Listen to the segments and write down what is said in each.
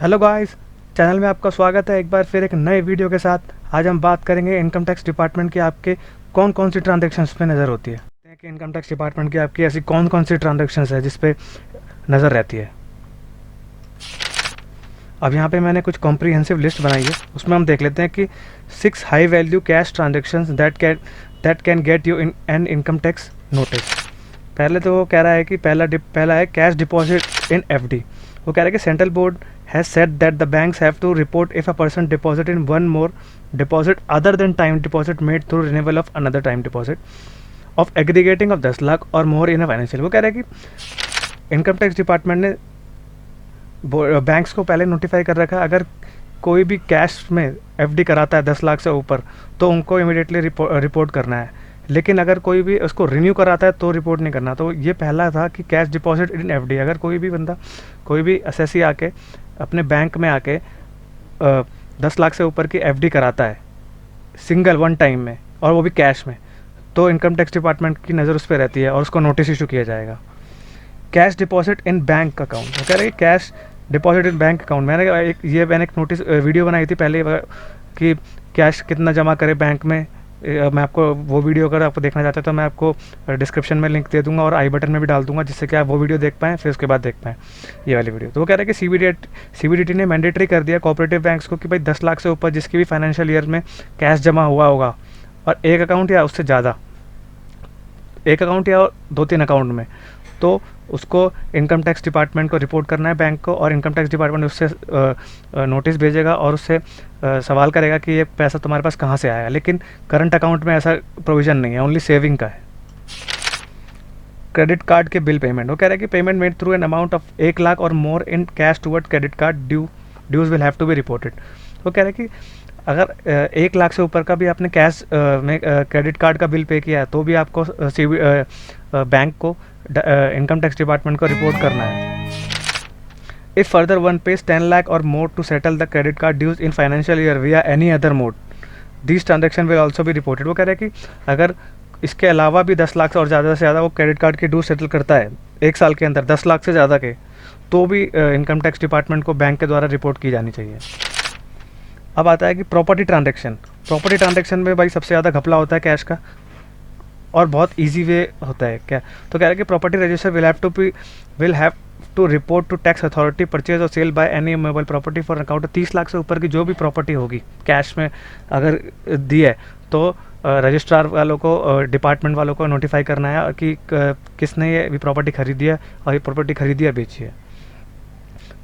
Hello guys, channel में आपका स्वागत है एक बार फिर एक नए वीडियो के साथ। आज हम बात करेंगे इनकम टैक्स डिपार्टमेंट की आपके कौन कौन सी ट्रांजैक्शंस पे नज़र होती है कि इनकम टैक्स डिपार्टमेंट की आपकी ऐसी कौन कौन सी ट्रांजैक्शंस है जिस पे नज़र रहती है। अब यहाँ पे मैंने कुछ कॉम्प्रिहेंसिव लिस्ट बनाई है, उसमें हम देख लेते हैं कि 6 high value cash transactions that can get you in an income tax notice. पहले तो वो कह रहा है कि पहला है कैश डिपॉजिट इन एफडी। वो कह रहा है कि central board has said that the banks have to report if a person deposit in one more deposit other than time deposit made through renewal of another time deposit of aggregating of 10 lakh और more in a financial. वो कह रहा है कि income tax department ने banks को पहले notify कर रखा है, अगर कोई भी कैश में एफडी कराता है 10 लाख से ऊपर तो उनको इमीडिएटली रिपोर्ट करना है, लेकिन अगर कोई भी उसको रिन्यू कराता है तो रिपोर्ट नहीं करना। तो ये पहला था कि कैश डिपॉजिट इन एफडी, अगर कोई भी बंदा कोई भी एसएससी आके अपने बैंक में आके 10 लाख से ऊपर की एफडी कराता है सिंगल वन टाइम में और वो भी कैश में, तो इनकम टैक्स डिपार्टमेंट की नज़र उस पर रहती है और उसको नोटिस इशू किया जाएगा। Cash deposit in bank account, वो कह रहे हैं cash deposit in bank account. मैंने एक नोटिस वीडियो बनाई थी पहले कि कैश कितना जमा करे बैंक में। मैं आपको वो वीडियो अगर आपको देखना चाहते हैं तो मैं आपको डिस्क्रिप्शन में लिंक दे दूंगा और आई बटन में भी डाल दूंगा, जिससे कि आप वो वीडियो देख पाएँ, फिर उसके बाद देख पाएँ ये वाली वीडियो। तो वो कह रहा है कि सीबीडीटी ने मैंडेटरी कर दिया कोऑपरेटिव बैंक्स को कि भाई 10 लाख से ऊपर जिसकी भी फाइनेंशियल ईयर में कैश जमा हुआ होगा और एक अकाउंट या उससे ज़्यादा, एक अकाउंट या 2-3 अकाउंट में, तो उसको इनकम टैक्स डिपार्टमेंट को रिपोर्ट करना है बैंक को, और इनकम टैक्स डिपार्टमेंट उससे नोटिस भेजेगा और उससे सवाल करेगा कि ये पैसा तुम्हारे पास कहाँ से आया। लेकिन करंट अकाउंट में ऐसा प्रोविज़न नहीं है, ओनली सेविंग का है। क्रेडिट कार्ड के बिल पेमेंट, वो कह रहा है कि payment made through an amount of 1 lakh और more in cash toward credit card dues will have to be reported. वो कह रहा है कि अगर 1 लाख से ऊपर का भी आपने कैश में क्रेडिट कार्ड का बिल पे किया है तो भी आपको बैंक को इनकम टैक्स डिपार्टमेंट को रिपोर्ट करना है। If further one pays 10 lakh और more to settle the credit card dues in financial year via any other mode, this transaction will also be reported. वो कह रहे हैं कि अगर इसके अलावा भी 10 लाख से और ज़्यादा से ज़्यादा वो क्रेडिट कार्ड के ड्यू सेटल करता है 1 साल के अंदर 10 लाख से ज़्यादा के, तो भी इनकम टैक्स डिपार्टमेंट को बैंक के द्वारा रिपोर्ट की जानी चाहिए। अब आता है कि प्रॉपर्टी ट्रांजेक्शन में भाई सबसे ज़्यादा घपला होता है कैश का, और बहुत इजी वे होता है क्या। तो कह रहा है कि property register will have to report to tax authority purchase or sale by any movable property for account. 30 lakh से ऊपर की जो भी प्रॉपर्टी होगी कैश में अगर दी है तो रजिस्ट्रार वालों को डिपार्टमेंट वालों को नोटिफाई करना है कि किसने ये भी प्रॉपर्टी खरीदी है और ये प्रॉपर्टी खरीदी है बेची है।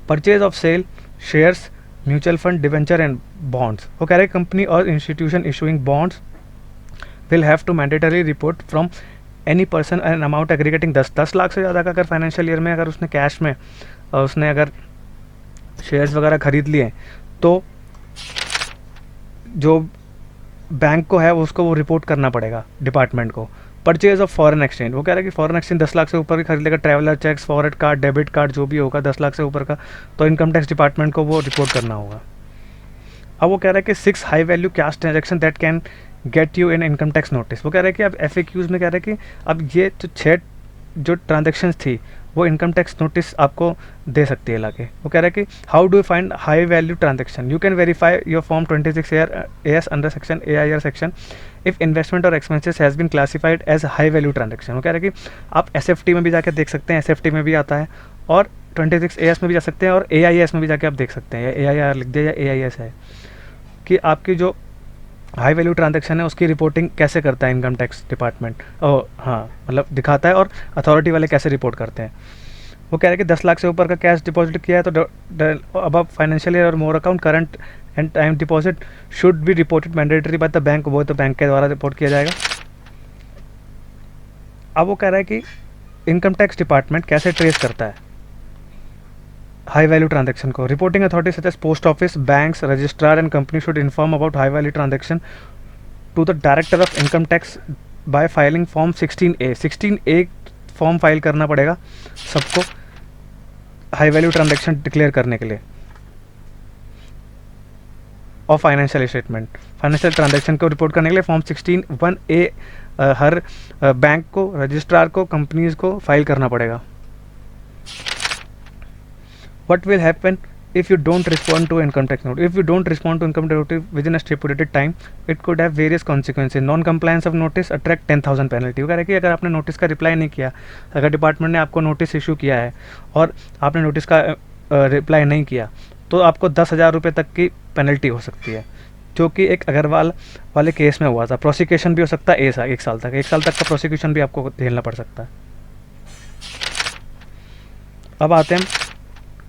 Purchase of sale shares mutual fund debenture and bonds, वो कह रहे हैं कंपनी और institution issuing bonds will have to mandatory report from any person an amount aggregating 10 lakh से ज़्यादा का अगर फाइनेंशियल ईयर में अगर उसने कैश में उसने अगर शेयर्स वगैरह खरीद लिए तो जो बैंक को है उसको वो रिपोर्ट करना पड़ेगा डिपार्टमेंट को। परचेज ऑफ फॉरेन एक्सचेंज, वो कह रहा है कि फॉरेन एक्सचेंज 10 लाख से ऊपर की खरीद लेगा, traveller cheques forex card debit card जो भी होगा 10 लाख से ऊपर का, तो इनकम टैक्स डिपार्टमेंट को वो रिपोर्ट करना होगा। अब वो कह रहा है कि 6 high value cash transaction that can get you in income tax notice. वो कह रहे हैं कि अब FAQs में कह रहे हैं कि अब ये जो 6 जो ट्रांजेक्शन्स थी वो इनकम टैक्स नोटिस आपको दे सकती है लाके। वो कह रहे हैं कि how do you find high value transaction, you can verify your form 26 AS under section AIR section if investment or expenses has been classified as high value transaction. वो कह रहे हैं कि आप SFT में भी जाके देख सकते हैं, SFT में भी आता है, और 26 AS में भी जा सकते हैं, और AIS में भी जाके आप देख सकते हैं, या AIR लिख दिया या AIS है, कि आपकी जो हाई वैल्यू ट्रांजैक्शन है उसकी रिपोर्टिंग कैसे करता है इनकम टैक्स डिपार्टमेंट। हाँ, मतलब दिखाता है, और अथॉरिटी वाले कैसे रिपोर्ट करते हैं। वो कह रहे हैं कि 10 लाख से ऊपर का कैश डिपॉजिट किया है तो अब फाइनेंशियल ईयर और more account current and time deposit should be reported mandatory by the bank, वो तो बैंक के द्वारा रिपोर्ट किया जाएगा। अब वो कह रहा है कि इनकम टैक्स डिपार्टमेंट कैसे ट्रेस करता है हाई वैल्यू ट्रांजैक्शन को। Reporting authority such as post office, banks, registrar and company should inform about high value transaction to the director of income tax by filing form 16A form file करना पड़ेगा सबको high value transaction declare करने के लिए, और financial transaction को report करने के लिए फॉर्म 16(1)A हर बैंक को, रजिस्ट्रार को, कंपनीज को फाइल करना पड़ेगा। What will happen if you don't respond to income tax notice, if you don't respond to income tax notice within a stipulated time, it could have various consequences. Non compliance of notice attract 10,000 penalty. वो कह रहा है कि अगर आपने notice का reply नहीं किया, अगर डिपार्टमेंट ने आपको नोटिस इशू किया है और आपने नोटिस का रिप्लाई नहीं किया, तो आपको 10,000 रुपये तक की पेनल्टी हो सकती है, जो कि एक अग्रवाल वाले केस में हुआ था। प्रोसिक्यूशन भी हो सकता है 1 साल तक, 1 साल तक का प्रोसिक्यूशन भी आपको झेलना पड़ सकता है। अब आते हैं,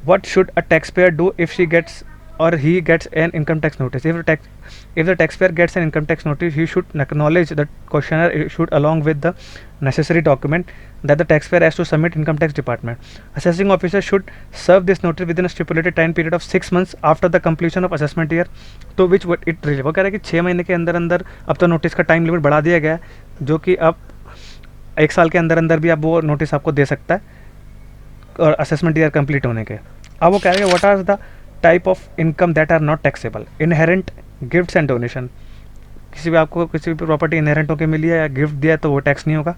what should a taxpayer do if she gets or he gets an income tax notice? If the taxpayer gets an income tax notice, he should acknowledge the questionnaire issued along with the necessary document that the taxpayer has to submit income tax department. Assessing officer should serve this notice within a stipulated time period of 6 months after the completion of assessment year, to which it really, वो कह रहा है कि 6 महीने के अंदर अंदर अब तो नोटिस का टाइम लिमिट बढ़ा दिया गया है, जो कि अब 1 साल के अंदर अंदर भी अब वो नोटिस आपको दे सकता है और असेसमेंट ईयर कंप्लीट होने के। अब वो कह रहे हैं what are the type of income that are not taxable. Inherent gifts and donation, किसी भी आपको किसी भी प्रॉपर्टी इनहेरेंट होकर मिली है या गिफ्ट दिया है तो वो टैक्स नहीं होगा।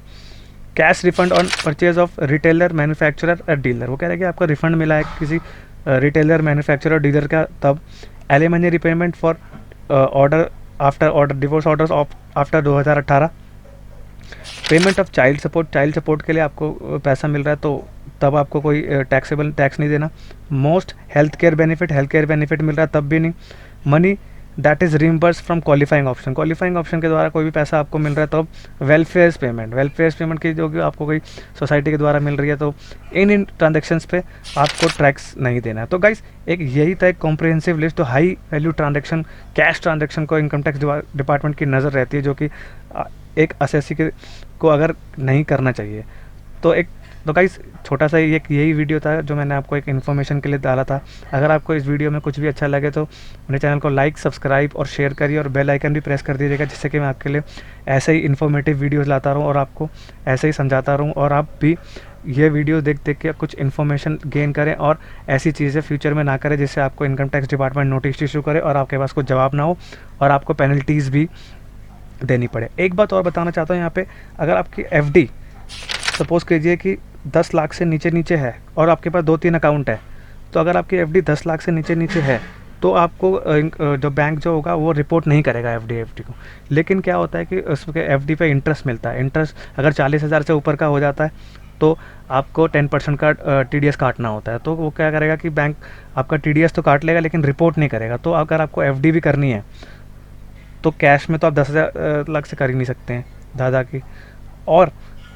Cash refund on purchase of retailer, manufacturer और डीलर, वो कह रहे हैं कि आपको रिफंड मिला है किसी रिटेलर, मैन्युफैक्चरर और डीलर का, तब alimony repayment for order after order divorce orders of after 2018। Payment of child support के लिए आपको पैसा मिल रहा है तो तब आपको कोई टैक्सेबल टैक्स नहीं देना। मोस्ट हेल्थ केयर बेनिफिट मिल रहा है तब भी नहीं। Money that is reimburse from qualifying option के द्वारा कोई भी पैसा आपको मिल रहा है तो वेलफेयर पेमेंट की जो कि आपको कोई सोसाइटी के द्वारा मिल रही है, तो इन ट्रांजेक्शन्स पे आपको टैक्स नहीं देना है। तो गाइस एक यही था एक कॉम्प्रिहेंसिव लिस्ट। तो high value transaction, cash transaction को इनकम टैक्स डिपार्टमेंट की नज़र रहती है, जो कि एक असेसी को अगर नहीं करना चाहिए। तो गाइस छोटा सा यही वीडियो था जो मैंने आपको एक इन्फॉर्मेशन के लिए डाला था। अगर आपको इस वीडियो में कुछ भी अच्छा लगे तो मेरे चैनल को लाइक, सब्सक्राइब और शेयर करिए और बेल आइकन भी प्रेस कर दीजिएगा, जिससे कि मैं आपके लिए ऐसे ही इन्फॉर्मेटिव वीडियोज़ लाता रहूँ और आपको ऐसे ही समझाता रहूँ, और आप भी ये वीडियो देख के कुछ इन्फॉर्मेशन गेन करें और ऐसी चीज़ें फ्यूचर में ना करें जिससे आपको income tax department notice issue करे और आपके पास कुछ जवाब ना हो और आपको पेनल्टीज़ भी देनी पड़े। एक बात और बताना चाहता हूँ यहाँ पे, अगर आपकी FD सपोज़ कीजिए कि 10 लाख से नीचे है और आपके पास 2-3 अकाउंट है, तो अगर आपकी FD 10 लाख से नीचे है तो आपको जो बैंक जो होगा वो रिपोर्ट नहीं करेगा FD को। लेकिन क्या होता है कि उसके FD पे इंटरेस्ट मिलता है। इंटरेस्ट अगर 40,000 से ऊपर का हो जाता है तो आपको 10% का TDS काटना होता है। तो वो क्या करेगा कि बैंक आपका TDS तो काट लेगा लेकिन रिपोर्ट नहीं करेगा। तो अगर आपको FD भी करनी है तो कैश में तो आप 10,000 लाख से कर ही नहीं सकते हैं दादा की, और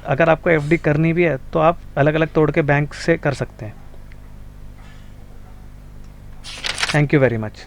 अगर आपको FD करनी भी है तो आप अलग अलग तोड़ के बैंक से कर सकते हैं। Thank you very much.